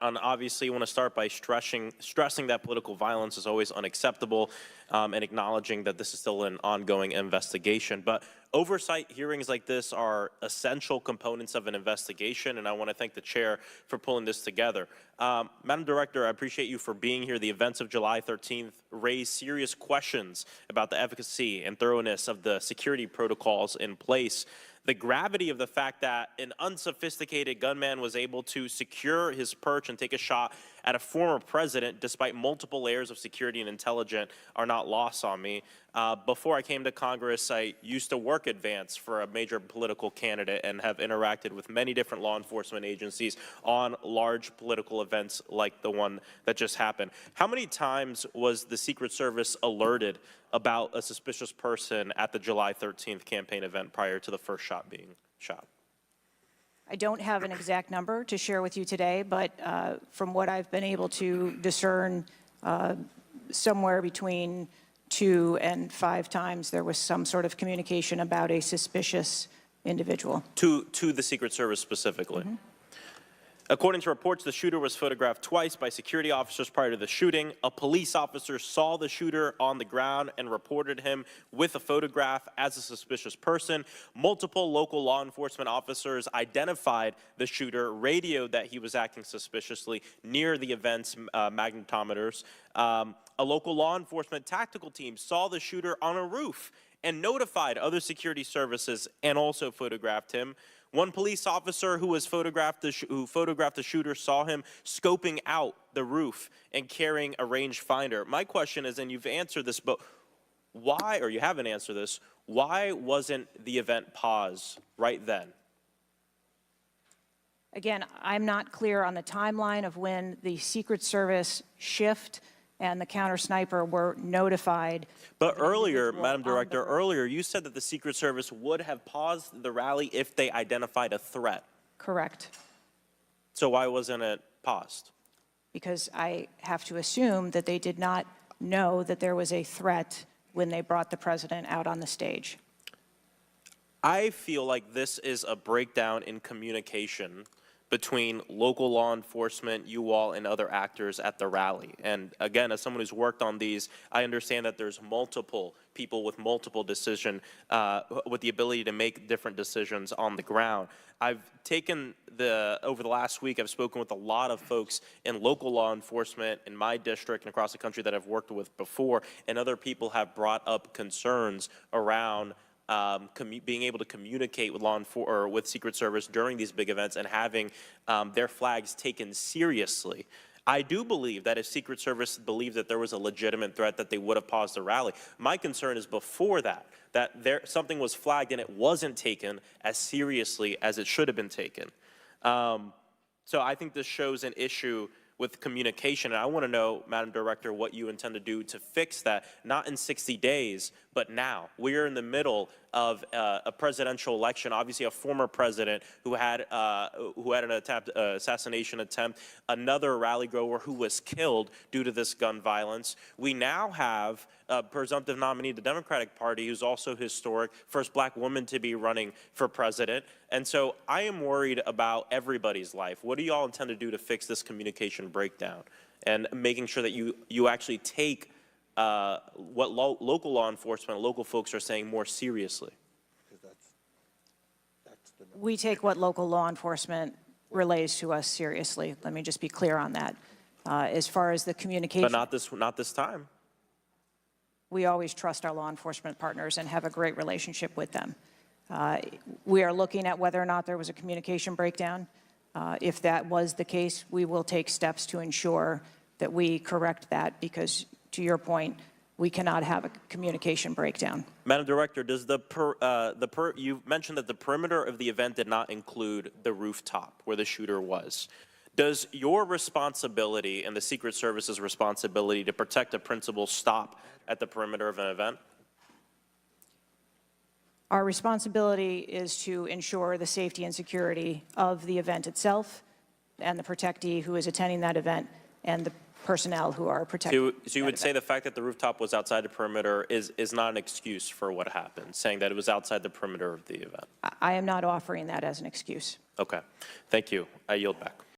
Obviously, I want to start by stressing that political violence is always unacceptable, and acknowledging that this is still an ongoing investigation. But oversight hearings like this are essential components of an investigation, and I want to thank the chair for pulling this together. Madam Director, I appreciate you for being here. The events of July 13th raised serious questions about the efficacy and thoroughness of the security protocols in place. The gravity of the fact that an unsophisticated gunman was able to secure his perch and take a shot at a former president despite multiple layers of security and intelligence are not lost on me. Before I came to Congress, I used to work advance for a major political candidate and have interacted with many different law enforcement agencies on large political events like the one that just happened. How many times was the Secret Service alerted about a suspicious person at the July 13th campaign event prior to the first shot being shot? I don't have an exact number to share with you today, but from what I've been able to discern, somewhere between 2 and 5 times there was some sort of communication about a suspicious individual. To the Secret Service specifically? Mm-hmm. According to reports, the shooter was photographed twice by security officers prior to the shooting. A police officer saw the shooter on the ground and reported him with a photograph as a suspicious person. Multiple local law enforcement officers identified the shooter, radioed that he was acting suspiciously near the event's magnetometers. A local law enforcement tactical team saw the shooter on a roof and notified other security services and also photographed him. One police officer who photographed the shooter saw him scoping out the roof and carrying a rangefinder. My question is, and you've answered this, but why, or you haven't answered this, why wasn't the event paused right then? Again, I'm not clear on the timeline of when the Secret Service shift and the counter sniper were notified. But earlier, Madam Director, earlier you said that the Secret Service would have paused the rally if they identified a threat. Correct. So why wasn't it paused? Because I have to assume that they did not know that there was a threat when they brought the president out on the stage. I feel like this is a breakdown in communication between local law enforcement, you all, and other actors at the rally. And again, as someone who's worked on these, I understand that there's multiple people with multiple decision, with the ability to make different decisions on the ground. Over the last week, I've spoken with a lot of folks in local law enforcement in my district and across the country that I've worked with before, and other people have brought up concerns around being able to communicate with with Secret Service during these big events and having their flags taken seriously. I do believe that if Secret Service believed that there was a legitimate threat, that they would have paused the rally. My concern is before that something was flagged and it wasn't taken as seriously as it should have been taken. So I think this shows an issue with communication, and I want to know, Madam Director, what you intend to do to fix that, not in 60 days, but now. We are in the middle of a presidential election, obviously a former president who had an assassination attempt, another rally goer who was killed due to this gun violence. We now have a presumptive nominee of the Democratic Party who's also historic, first black woman to be running for president. And so I am worried about everybody's life. What do you all intend to do to fix this communication breakdown and making sure that you actually take what local law enforcement, local folks are saying more seriously? We take what local law enforcement relays to us seriously. Let me just be clear on that. As far as the communication, but not this time. We always trust our law enforcement partners and have a great relationship with them. We are looking at whether or not there was a communication breakdown. If that was the case, we will take steps to ensure that we correct that, because to your point, we cannot have a communication breakdown. Madam Director, does you mentioned that the perimeter of the event did not include the rooftop where the shooter was. Does your responsibility and the Secret Service's responsibility to protect a principal stop at the perimeter of an event? Our responsibility is to ensure the safety and security of the event itself and the protectee who is attending that event and the personnel who are protecting. So you would say the fact that the rooftop was outside the perimeter is not an excuse for what happened, saying that it was outside the perimeter of the event? I am not offering that as an excuse. Okay. Thank you. I yield back.